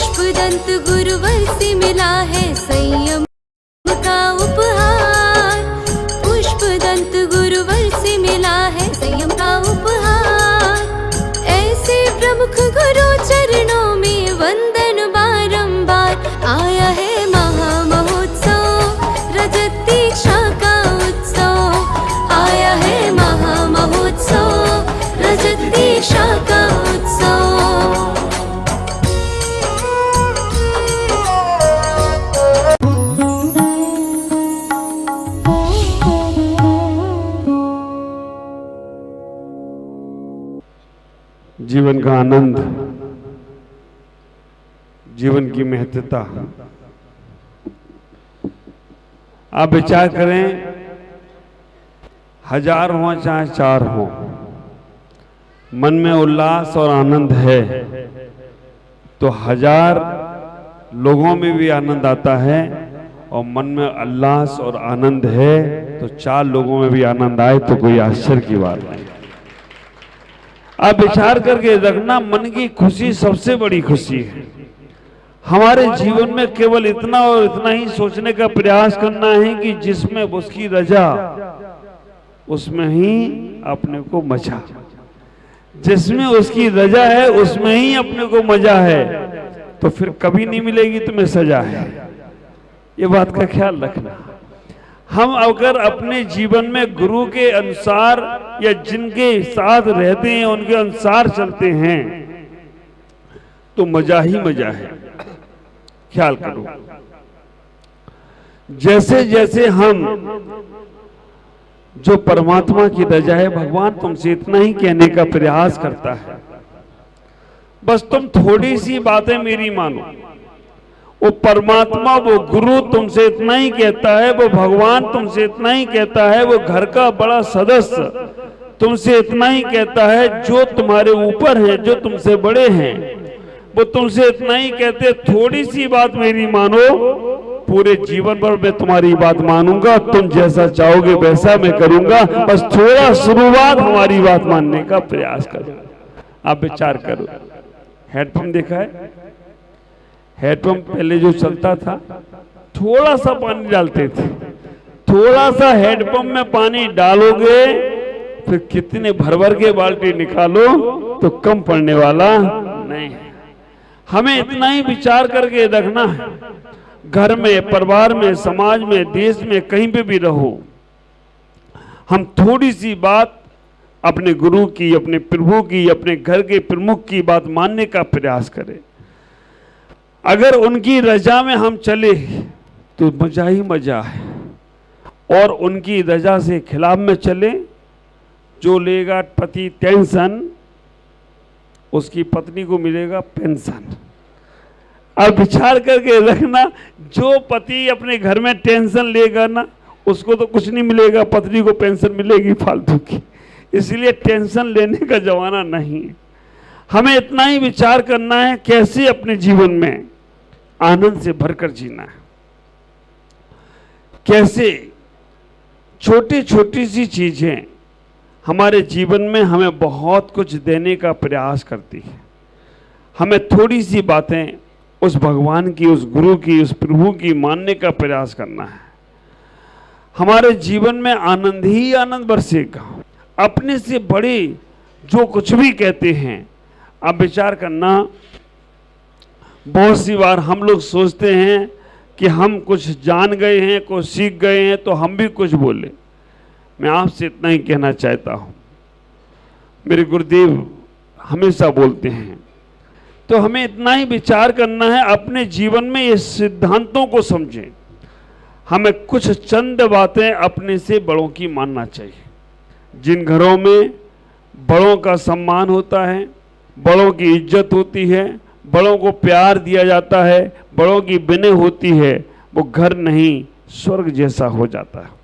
पुष्पदंत गुरुवर से मिला है संयम का उपहार। पुष्पदंत गुरुवर से मिला है संयम का उपहार। ऐसे प्रमुख गुरु चरणों में वंदन बारंबार। आया है महामहोत्सव रजत दीक्षा का उत्सव। आया है महामहोत्सव रजत दीक्षा का उत्सव। जीवन का आनंद, जीवन की महत्वता। आप विचार करें, 1000 हो चाहे 4 हो, मन में उल्लास और आनंद है तो 1000 लोगों में भी आनंद आता है, और मन में उल्लास और आनंद है तो 4 लोगों में भी आनंद आए तो कोई आश्चर्य की बात नहीं। आप विचार करके रखना, मन की खुशी सबसे बड़ी खुशी है। हमारे जीवन में केवल इतना और इतना ही सोचने का प्रयास करना है कि जिसमें उसकी रजा उसमें ही अपने को मजा, जिसमें उसकी रजा है उसमें ही अपने को मजा है, तो फिर कभी नहीं मिलेगी तुम्हें सजा है। ये बात का ख्याल रखना। हम अगर अपने जीवन में गुरु के अनुसार या जिनके साथ रहते हैं उनके अनुसार चलते हैं तो मजा ही मजा है। ख्याल करो, जैसे जैसे हम, जो परमात्मा की रजा है, भगवान तुमसे इतना ही कहने का प्रयास करता है, बस तुम थोड़ी सी बातें मेरी मानो। वो परमात्मा, वो गुरु तुमसे इतना ही कहता है, वो भगवान तुमसे इतना ही कहता है, वो घर का बड़ा सदस्य तुमसे इतना ही कहता है, जो तुम्हारे ऊपर हैं, जो तुमसे बड़े हैं, वो तुमसे इतना ही कहते, थोड़ी सी बात मेरी मानो, पूरे जीवन भर मैं तुम्हारी बात मानूंगा, तुम जैसा चाहोगे वैसा मैं करूंगा, बस थोड़ा शुरुआत हमारी बात मानने का प्रयास करो। आप विचार करो, हेडपंप देखा है? हेडपंप पहले जो चलता था, थोड़ा सा पानी डालते थे, थोड़ा सा हेडपंप में पानी डालोगे फिर कितने भर भर के बाल्टी निकालो तो कम पड़ने वाला नहीं है। हमें इतना ही विचार करके रखना है, घर में, परिवार में, समाज में, देश में, कहीं पे भी रहो, हम थोड़ी सी बात अपने गुरु की, अपने प्रभु की, अपने घर के प्रमुख की बात मानने का प्रयास करें। अगर उनकी रजा में हम चले तो मजा ही मजा है, और उनकी रजा से खिलाफ में चले, जो लेगा पति टेंशन उसकी पत्नी को मिलेगा पेंशन। अब विचार करके रखना, जो पति अपने घर में टेंशन लेगा ना, उसको तो कुछ नहीं मिलेगा, पत्नी को पेंशन मिलेगी फालतू की। इसलिए टेंशन लेने का जमाना नहीं है। हमें इतना ही विचार करना है कैसे अपने जीवन में आनंद से भरकर जीना है, कैसे छोटी छोटी सी चीजें हमारे जीवन में हमें बहुत कुछ देने का प्रयास करती है। हमें थोड़ी सी बातें उस भगवान की, उस गुरु की, उस प्रभु की मानने का प्रयास करना है। हमारे जीवन में आनंद ही आनंद बरसेगा। अपने से बड़े जो कुछ भी कहते हैं, आप विचार करना, बहुत सी बार हम लोग सोचते हैं कि हम कुछ जान गए हैं, कुछ सीख गए हैं तो हम भी कुछ बोले। मैं आपसे इतना ही कहना चाहता हूँ, मेरे गुरुदेव हमेशा बोलते हैं, तो हमें इतना ही विचार करना है, अपने जीवन में ये सिद्धांतों को समझें। हमें कुछ चंद बातें अपने से बड़ों की मानना चाहिए। जिन घरों में बड़ों का सम्मान होता है, बड़ों की इज्जत होती है, बड़ों को प्यार दिया जाता है, बड़ों की विनय होती है, वो घर नहीं स्वर्ग जैसा हो जाता है।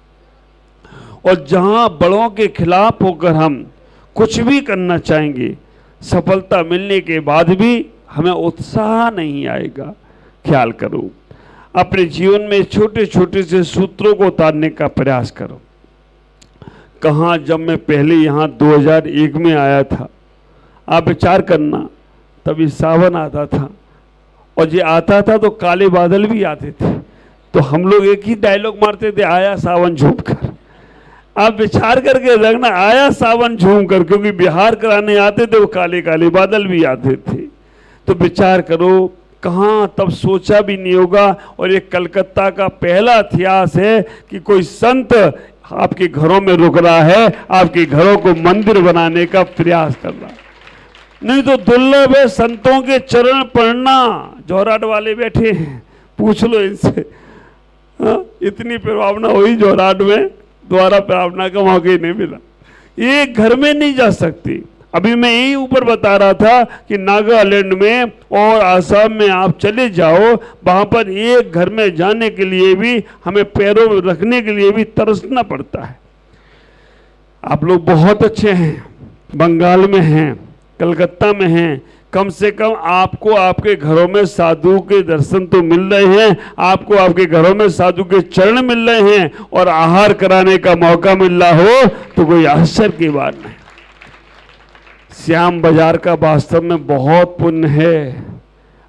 और जहाँ बड़ों के खिलाफ होकर हम कुछ भी करना चाहेंगे, सफलता मिलने के बाद भी हमें उत्साह नहीं आएगा। ख्याल करो, अपने जीवन में छोटे छोटे से सूत्रों को उतारने का प्रयास करो। कहाँ, जब मैं पहले यहाँ 2001 में आया था, आप विचार करना, तभी सावन आता था और ये आता था तो काले बादल भी आते थे, तो हम लोग एक ही डायलॉग मारते थे, आया सावन झूम कर। आप विचार करके रखना, आया सावन झूम कर, क्योंकि बिहार कराने आते थे वो काले काले बादल भी आते थे। तो विचार करो, कहाँ तब सोचा भी नहीं होगा। और ये कलकत्ता का पहला इतिहास है कि कोई संत आपके घरों में रुक रहा है, आपके घरों को मंदिर बनाने का प्रयास कर रहा है। नहीं तो दुर्लभ है संतों के चरण पढ़ना। जोराट वाले बैठे हैं, पूछ लो इनसे। इतनी प्रभावना हुई जोराट में, द्वारा प्रार्थना का मौका ही नहीं मिला। ये घर में नहीं जा सकती। अभी मैं यही ऊपर बता रहा था कि नागालैंड में और आसाम में आप चले जाओ, वहां पर एक घर में जाने के लिए भी हमें पैरों में रखने के लिए भी तरसना पड़ता है। आप लोग बहुत अच्छे हैं, बंगाल में हैं, कलकत्ता में हैं, कम से कम आपको आपके घरों में साधु के दर्शन तो मिल रहे हैं, आपको आपके घरों में साधु के चरण मिल रहे हैं और आहार कराने का मौका मिल रहा हो तो कोई आश्चर्य की बात नहीं। श्याम बाजार का वास्तव में बहुत पुण्य है।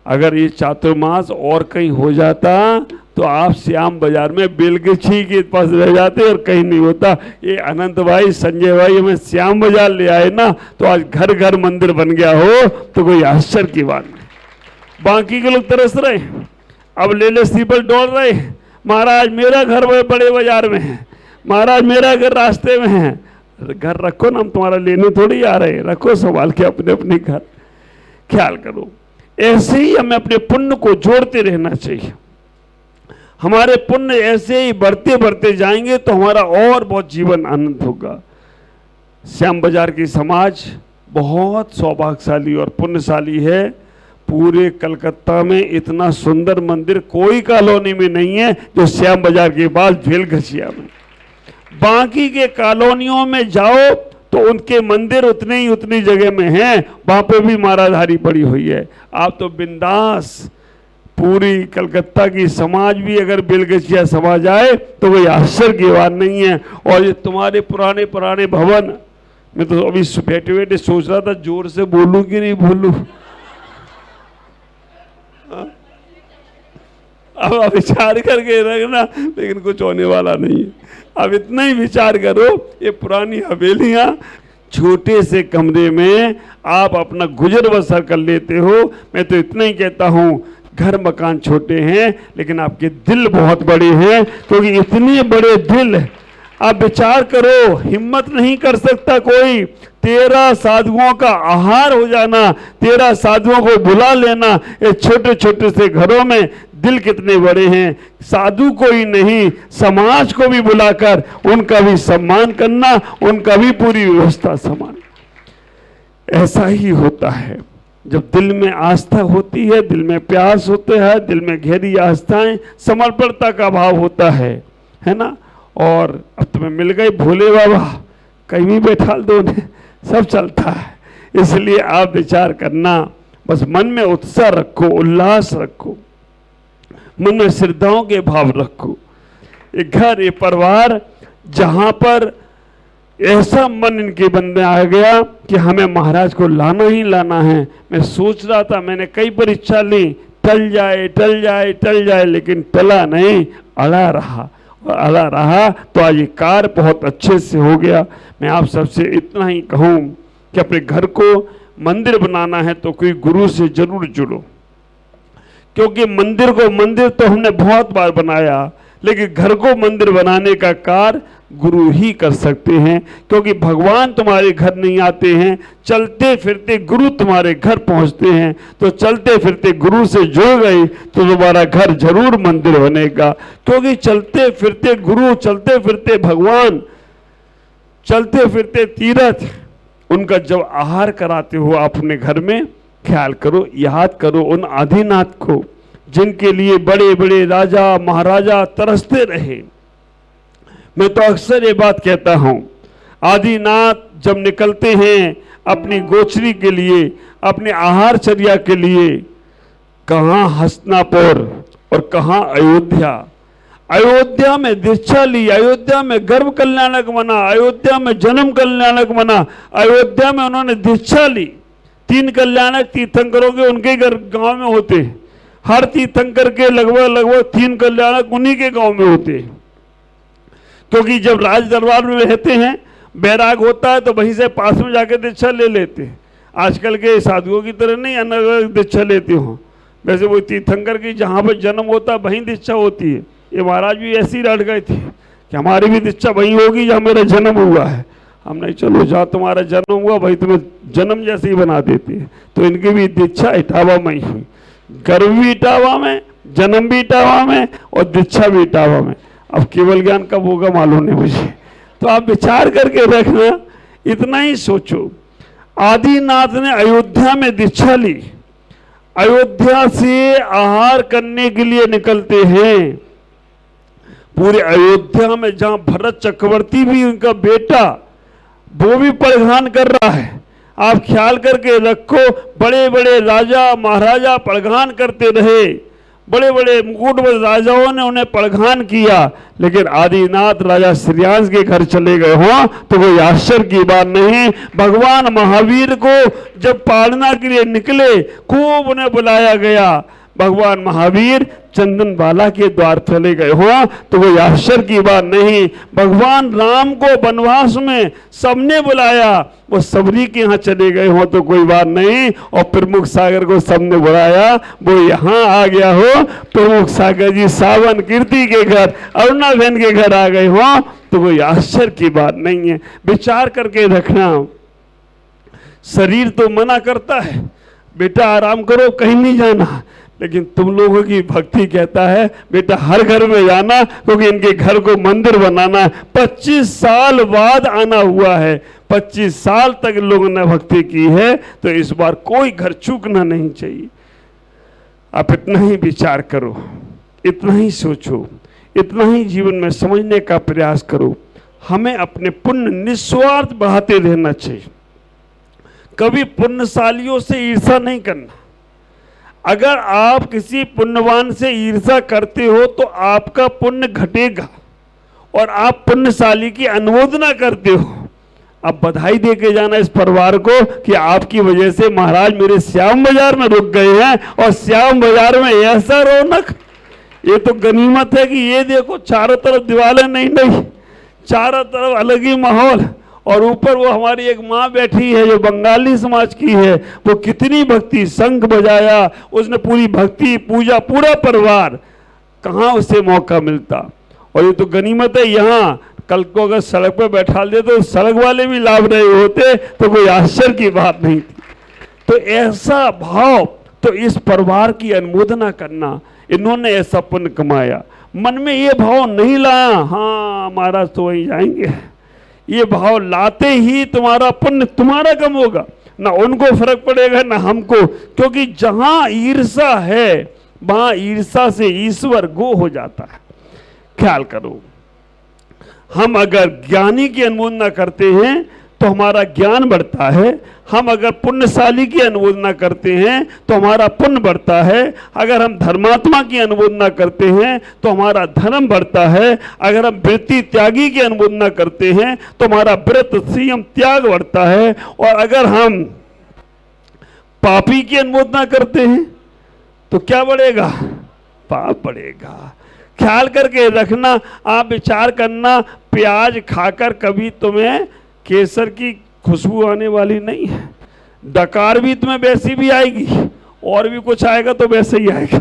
अगर ये चातुर्मास और कहीं हो जाता तो आप श्याम बाजार में बेलगछी के पास रह जाते और कहीं नहीं होता। ये अनंत भाई, संजय भाई हमें श्याम बाजार ले आए ना, तो आज घर घर मंदिर बन गया हो तो कोई आश्चर्य की बात नहीं। बाकी के लोग तरस रहे, अब ले सीपल डोल रहे, महाराज मेरा घर बड़े बाजार में है, महाराज मेरा घर रास्ते में है। घर रखो ना, हम तुम्हारा लेने थोड़ी आ रहे हैं, रखो संभाल के अपने अपने घर, ख्याल करो। ऐसे ही हमें अपने पुण्य को जोड़ते रहना चाहिए। हमारे पुण्य ऐसे ही बढ़ते बढ़ते जाएंगे तो हमारा और बहुत जीवन आनंद होगा। श्याम बाजार की समाज बहुत सौभाग्यशाली और पुण्यशाली है। पूरे कलकत्ता में इतना सुंदर मंदिर कोई कॉलोनी में नहीं है जो श्याम बाजार के पास बेलगछिया में। बाकी के कॉलोनियों में जाओ तो उनके मंदिर उतनी जगह में हैं, वहां पे भी माराधारी पड़ी हुई है। आप तो बिंदास, पूरी कलकत्ता की समाज भी अगर बेलगछिया समाज आए तो कोई आश्चर्य की बात नहीं है। और ये तुम्हारे पुराने पुराने भवन, मैं तो अभी बैठे बैठे सोच रहा था जोर से बोलूं कि नहीं बोलूं। अब विचार करके रखना, लेकिन कुछ होने वाला नहीं है। अब इतना ही विचार करो, ये पुरानी हवेलियां, छोटे से कमरे में आप अपना गुजर बसर कर लेते हो। मैं तो इतना ही कहता हूँ, घर मकान छोटे हैं लेकिन आपके दिल बहुत बड़े हैं, क्योंकि इतने बड़े दिल, आप विचार करो, हिम्मत नहीं कर सकता कोई 13 साधुओं का आहार हो जाना, 13 साधुओं को बुला लेना। ये छोटे छोटे से घरों में दिल कितने बड़े हैं। साधु को ही नहीं, समाज को भी बुलाकर उनका भी सम्मान करना, उनका भी पूरी व्यवस्था समान। ऐसा ही होता है जब दिल में आस्था होती है, दिल में प्यास होता है, दिल में गहरी आस्थाएं, समर्पणता का भाव होता है ना। और अब तुम्हें मिल गए भोले बाबा, कहीं भी बैठा दो उन्हें, सब चलता है। इसलिए आप विचार करना, बस मन में उत्साह रखो, उल्लास रखो, मन में श्रद्धाओं के भाव रखो। एक घर, एक परिवार जहां पर ऐसा मन इनके बंदे आ गया कि हमें महाराज को लाना ही लाना है। मैं सोच रहा था, मैंने कई परीक्षा ली, टल जाए टल जाए टल जाए, लेकिन टला नहीं, अड़ा रहा और अड़ा रहा तो आज ये कार्य बहुत अच्छे से हो गया। मैं आप सबसे इतना ही कहूँ कि अपने घर को मंदिर बनाना है तो कोई गुरु से जरूर जुड़ो, क्योंकि मंदिर को मंदिर तो हमने बहुत बार बनाया, लेकिन घर को मंदिर बनाने का कार्य गुरु ही कर सकते हैं। क्योंकि भगवान तुम्हारे घर नहीं आते हैं, चलते फिरते गुरु तुम्हारे घर पहुंचते हैं। तो चलते फिरते गुरु से जुड़ गई तो तुम्हारा घर जरूर मंदिर बनेगा। क्योंकि चलते फिरते गुरु, चलते फिरते भगवान, चलते फिरते तीर्थ, उनका जब आहार कराते हो आप अपने घर में, ख्याल करो, याद करो उन आदिनाथ को जिनके लिए बड़े बड़े राजा महाराजा तरसते रहे। मैं तो अक्सर ये बात कहता हूं, आदिनाथ जब निकलते हैं अपनी गोचरी के लिए, अपने आहारचर्या के लिए, कहां हस्तिनापुर और कहां अयोध्या। अयोध्या में दीक्षा ली, अयोध्या में गर्भ कल्याणक बना, अयोध्या में जन्म कल्याणक बना, अयोध्या में उन्होंने दीक्षा ली। 3 कल्याणक तीर्थंकरों के उनके घर गांव में होते, हर तीर्थंकर के लगभग 3 कल्याणक उन्हीं के गांव में होते हैं, क्योंकि जब राज दरबार में रहते हैं बैराग होता है तो वहीं से पास में जाकर दीक्षा ले लेते हैं। आजकल के साधुओं की तरह नहीं अलग अलग दीक्षा लेते हो, वैसे वो तीर्थंकर की जहाँ पर जन्म होता है वहीं दीक्षा होती है। ये महाराज भी ऐसे ही रट गए थे कि हमारी भी दीक्षा वहीं होगी जहाँ मेरा जन्म हुआ है। हम नहीं, चलो जहाँ तुम्हारा जन्म हुआ वही तुम्हें जन्म जैसे ही बना देते हैं। तो इनकी भी दीक्षा इटावा में ही हुई, गर्भ भी इटावा में, जन्म भी इटावा में और दीक्षा भी इटावा में। अब केवल ज्ञान कब होगा मालूम नहीं मुझे, तो आप विचार करके रखना, इतना ही सोचो। आदिनाथ ने अयोध्या में दीक्षा ली, अयोध्या से आहार करने के लिए निकलते हैं। पूरे अयोध्या में जहां भरत चक्रवर्ती भी उनका बेटा वो भी पड़घान कर रहा है, आप ख्याल करके रखो। बड़े बड़े राजा महाराजा पड़घान करते रहे, बड़े बड़े मुकुटबंद राजाओं ने उन्हें पड़घान किया, लेकिन आदिनाथ राजा श्रेयांश के घर चले गए हो तो कोई आश्चर्य की बात नहीं। भगवान महावीर को जब पालना के लिए निकले खूब उन्हें बुलाया गया। भगवान महावीर चंदन बाला के द्वार चले गए हो तो कोई आश्चर्य की बात नहीं। भगवान राम को वनवास में सबने बुलाया, वो सबरी के यहाँ चले गए हो तो कोई बात नहीं। और प्रमुख सागर को सबने बुलाया, वो यहाँ आ गया हो। प्रमुख सागर जी सावन कीर्ति के घर, अरुणा बहन के घर आ गए हो तो कोई आश्चर्य की बात नहीं है। विचार करके रखना, शरीर तो मना करता है बेटा आराम करो कहीं नहीं जाना, लेकिन तुम लोगों की भक्ति कहता है बेटा हर घर में जाना, क्योंकि इनके घर को मंदिर बनाना है। 25 साल बाद आना हुआ है, 25 साल तक लोगों ने भक्ति की है, तो इस बार कोई घर चूकना नहीं चाहिए। आप इतना ही विचार करो, इतना ही सोचो, इतना ही जीवन में समझने का प्रयास करो। हमें अपने पुण्य निस्वार्थ बढ़ाते रहना चाहिए, कभी पुण्यशालियों से ईर्ष्या नहीं करना। अगर आप किसी पुण्यवान से ईर्ष्या करते हो तो आपका पुण्य घटेगा, और आप पुण्यशाली की अनुमोदना करते हो। अब बधाई दे के जाना इस परिवार को कि आपकी वजह से महाराज मेरे श्याम बाजार में रुक गए हैं, और श्याम बाजार में ऐसा रौनक, ये तो गनीमत है कि ये देखो चारों तरफ दीवारें नहीं, चारों तरफ अलग ही माहौल, और ऊपर वो हमारी एक माँ बैठी है जो बंगाली समाज की है, वो कितनी भक्ति, शंख बजाया उसने, पूरी भक्ति पूजा, पूरा परिवार, कहाँ उसे मौका मिलता। और ये तो गनीमत है, यहाँ कल को अगर सड़क पर बैठा दे तो सड़क वाले भी लाभ रहे होते तो कोई आश्चर्य की बात नहीं थी। तो ऐसा भाव, तो इस परिवार की अनुमोदना करना, इन्होंने ऐसा पुण्य कमाया, मन में ये भाव नहीं लाया हाँ महाराज तो वहीं जाएंगे, ये भाव लाते ही तुम्हारा पुण्य तुम्हारा कम होगा, ना उनको फर्क पड़ेगा ना हमको, क्योंकि जहां ईर्ष्या है वहां ईर्ष्या से ईश्वर गो हो जाता है। ख्याल करो, हम अगर ज्ञानी की अनुमोदना करते हैं तो हमारा ज्ञान बढ़ता है, हम अगर पुण्यशाली की अनुमोदना करते हैं तो हमारा पुण्य बढ़ता है, अगर हम धर्मात्मा की अनुमोदना करते हैं तो हमारा धर्म बढ़ता है, अगर हम वृत्ति त्यागी की अनुमोदना करते हैं तो हमारा व्रत संयम त्याग बढ़ता है, और अगर हम पापी की अनुमोदना करते हैं तो क्या बढ़ेगा? पाप बढ़ेगा। ख्याल करके रखना, आप विचार करना, प्याज खाकर कभी तुम्हें केसर की खुशबू आने वाली नहीं है, डकार भी तुम्हें वैसी भी आएगी, और भी कुछ आएगा तो वैसे ही आएगा।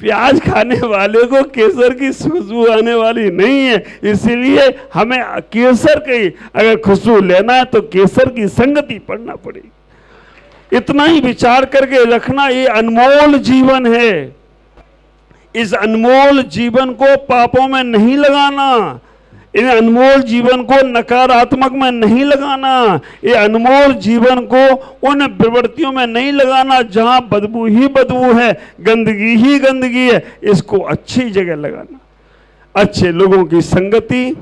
प्याज खाने वाले को केसर की खुशबू आने वाली नहीं है, इसलिए हमें केसर की अगर खुशबू लेना है तो केसर की संगति पढ़ना पड़ेगी। इतना ही विचार करके रखना, ये अनमोल जीवन है, इस अनमोल जीवन को पापों में नहीं लगाना, इन अनमोल जीवन को नकारात्मक में नहीं लगाना, ये अनमोल जीवन को उन प्रवृत्तियों में नहीं लगाना जहां बदबू ही बदबू है, गंदगी ही गंदगी है। इसको अच्छी जगह लगाना, अच्छे लोगों की संगति,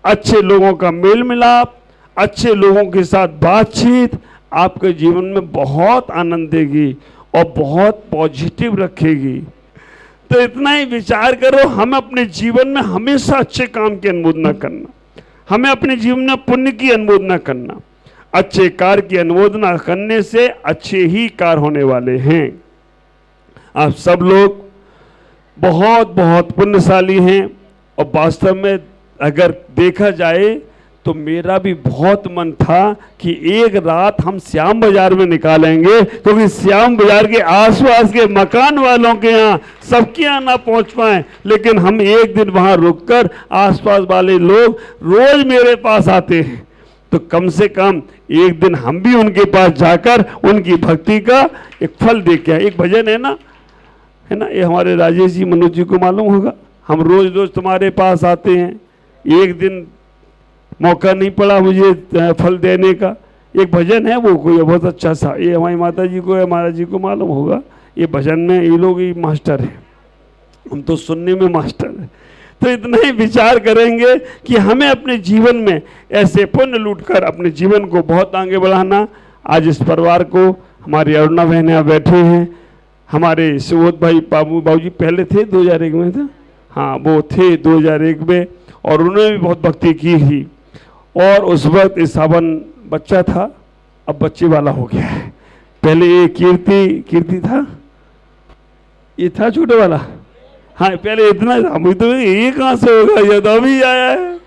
अच्छे लोगों का मेल मिलाप, अच्छे लोगों के साथ बातचीत आपके जीवन में बहुत आनंद देगी और बहुत पॉजिटिव रखेगी। तो इतना ही विचार करो, हम अपने जीवन में हमेशा अच्छे काम की अनुमोदना करना, हमें अपने जीवन में पुण्य की अनुमोदना करना। अच्छे कार्य की अनुमोदना करने से अच्छे ही कार्य होने वाले हैं। आप सब लोग बहुत बहुत पुण्यशाली हैं। और वास्तव में अगर देखा जाए तो मेरा भी बहुत मन था कि एक रात हम श्याम बाजार में निकालेंगे, क्योंकि श्याम बाजार के आसपास के मकान वालों के यहाँ सबके यहाँ ना पहुँच पाए, लेकिन हम एक दिन वहाँ रुककर आसपास वाले लोग रोज मेरे पास आते हैं, तो कम से कम एक दिन हम भी उनके पास जाकर उनकी भक्ति का एक फल दे के आए। एक भजन है ना, ये हमारे राजेश जी मनोज जी को मालूम होगा, हम रोज रोज तुम्हारे पास आते हैं, एक दिन मौका नहीं पड़ा मुझे फल देने का। एक भजन है वो कोई बहुत अच्छा सा, ये हमारी माता जी को, महाराज जी को मालूम होगा। ये भजन में ये लोग ही मास्टर हैं, हम तो सुनने में मास्टर हैं। तो इतना ही विचार करेंगे कि हमें अपने जीवन में ऐसे पुण्य लूटकर अपने जीवन को बहुत आगे बढ़ाना। आज इस परिवार को हमारी अरुणा बहन यहाँ बैठे हैं, हमारे सुबोध भाई बाबूजी पहले थे 2001 में था, हाँ वो थे 2001 में, और उन्होंने भी बहुत भक्ति की थी। और उस वक्त इस सावन बच्चा था, अब बच्चे वाला हो गया है। पहले ये कीर्ति था, ये था छोटे वाला, हाँ पहले इतना था, मुझे तो ये कहाँ से होगा, ये तो अभी आया है।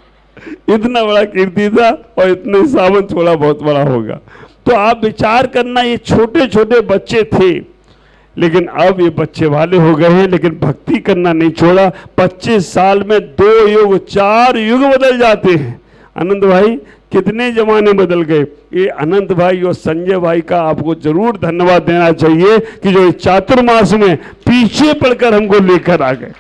इतना बड़ा कीर्ति था और इतने सावन थोड़ा बहुत बड़ा होगा। तो आप विचार करना, ये छोटे छोटे बच्चे थे लेकिन अब ये बच्चे वाले हो गए हैं, लेकिन भक्ति करना नहीं छोड़ा। 25 साल में 2 युग 4 युग बदल जाते हैं। अनंत भाई कितने जमाने बदल गए। ये अनंत भाई और संजय भाई का आपको जरूर धन्यवाद देना चाहिए कि जो इस चातुर्मास में पीछे पड़कर हमको लेकर आ गए।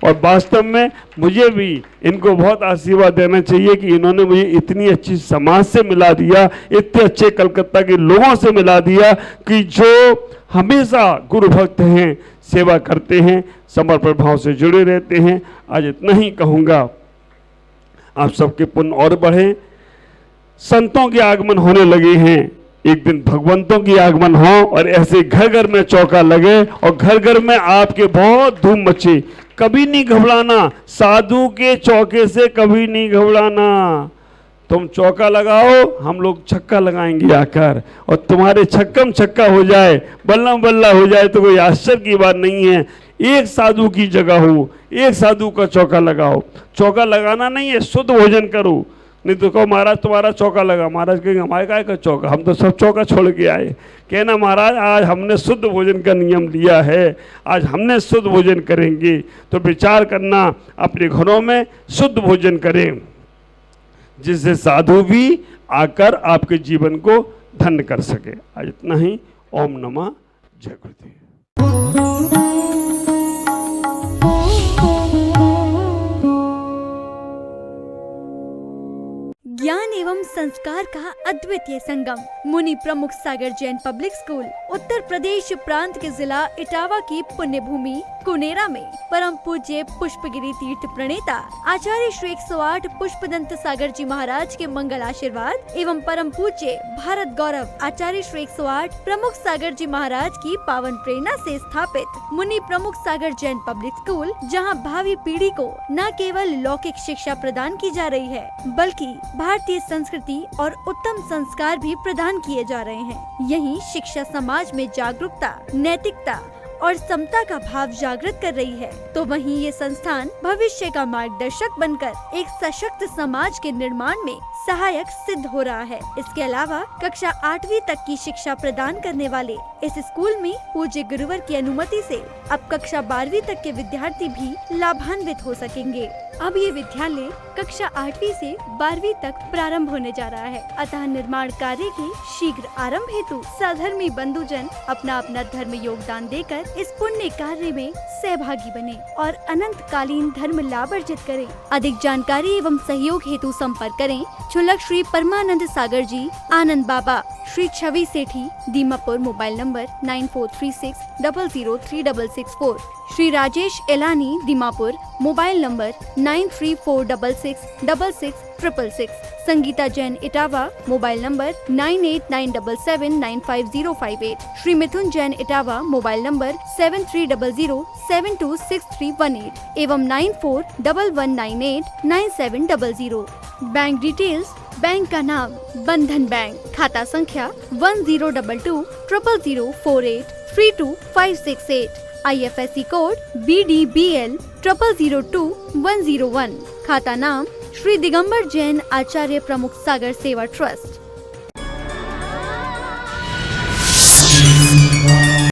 और वास्तव में मुझे भी इनको बहुत आशीर्वाद देना चाहिए कि इन्होंने मुझे इतनी अच्छी समाज से मिला दिया, इतने अच्छे कलकत्ता के लोगों से मिला दिया कि जो हमेशा गुरु भक्त हैं, सेवा करते हैं, समर्पण भाव से जुड़े रहते हैं। आज इतना ही कहूँगा, आप सबके पुण्य और बढ़े। संतों के आगमन होने लगे हैं, एक दिन भगवंतों की आगमन हो और ऐसे घर घर में चौका लगे और घर घर में आपके बहुत धूम मचे। कभी नहीं घबराना, साधु के चौके से कभी नहीं घबराना। तुम चौका लगाओ, हम लोग छक्का लगाएंगे आकर, और तुम्हारे छक्कम छक्का हो जाए, बल्लम बल्ला हो जाए तो कोई आश्चर्य की बात नहीं है। एक साधु की जगह हो, एक साधु का चौका लगाओ। चौका लगाना नहीं है, शुद्ध भोजन करो। नहीं तो कहो महाराज तुम्हारा चौका लगा, महाराज कहेंगे हमारे काय का चौका, हम तो सब चौका छोड़ के आए। कहना महाराज आज हमने शुद्ध भोजन का नियम लिया है, आज हमने शुद्ध भोजन करेंगे। तो विचार करना, अपने घरों में शुद्ध भोजन करें, जिससे साधु भी आकर आपके जीवन को धन्य कर सके। आज इतना ही। ओम नमः जय गुरुदेव। ज्ञान एवं संस्कार का अद्वितीय संगम, मुनि प्रमुख सागर जैन पब्लिक स्कूल उत्तर प्रदेश प्रांत के जिला इटावा की पुण्य भूमि कुनेरा में परम पूज्य पुष्पगिरी तीर्थ प्रणेता आचार्य श्री 108 पुष्पदंत सागर जी महाराज के मंगल आशीर्वाद एवं परम पूज्य भारत गौरव आचार्य श्री 108 प्रमुख सागर जी महाराज की पावन प्रेरणा से स्थापित मुनि प्रमुख सागर जैन पब्लिक स्कूल, जहां भावी पीढ़ी को न केवल लौकिक शिक्षा प्रदान की जा रही है, बल्कि भारतीय संस्कृति और उत्तम संस्कार भी प्रदान किए जा रहे हैं। यही शिक्षा समाज में जागरूकता, नैतिकता और समता का भाव जागृत कर रही है, तो वहीं ये संस्थान भविष्य का मार्गदर्शक बनकर एक सशक्त समाज के निर्माण में सहायक सिद्ध हो रहा है। इसके अलावा कक्षा 8वीं तक की शिक्षा प्रदान करने वाले इस स्कूल में पूज्य गुरुवर की अनुमति से अब कक्षा 12वीं तक के विद्यार्थी भी लाभान्वित हो सकेंगे। अब ये विद्यालय कक्षा 8वीं से 12वीं तक प्रारंभ होने जा रहा है, अतः निर्माण कार्य के शीघ्र आरंभ हेतु सधर्मी बंधुजन अपना अपना धर्म योगदान देकर इस पुण्य कार्य में सहभागी बने और अनंत कालीन धर्म लाभ अर्जित करें। अधिक जानकारी एवं सहयोग हेतु संपर्क करें छुलक Shri Paramanand Sagar ji, Anand Baba, Shri Chhavi Sethi, Dimapur, mobile number 9436003664, Shri Rajesh Elani, Dimapur, mobile number 9346666666, Sangeeta Jain, Etawah, mobile number 9897795058, Shri Mithun Jain, Etawah, mobile number 7300726318 एवं 9411989700। बैंक डिटेल्स, बैंक का नाम बंधन बैंक, खाता संख्या 10220004832568, IFSC कोड BDBL 0002-101। खाता नाम श्री दिगंबर जैन आचार्य प्रमुख सागर सेवा ट्रस्ट।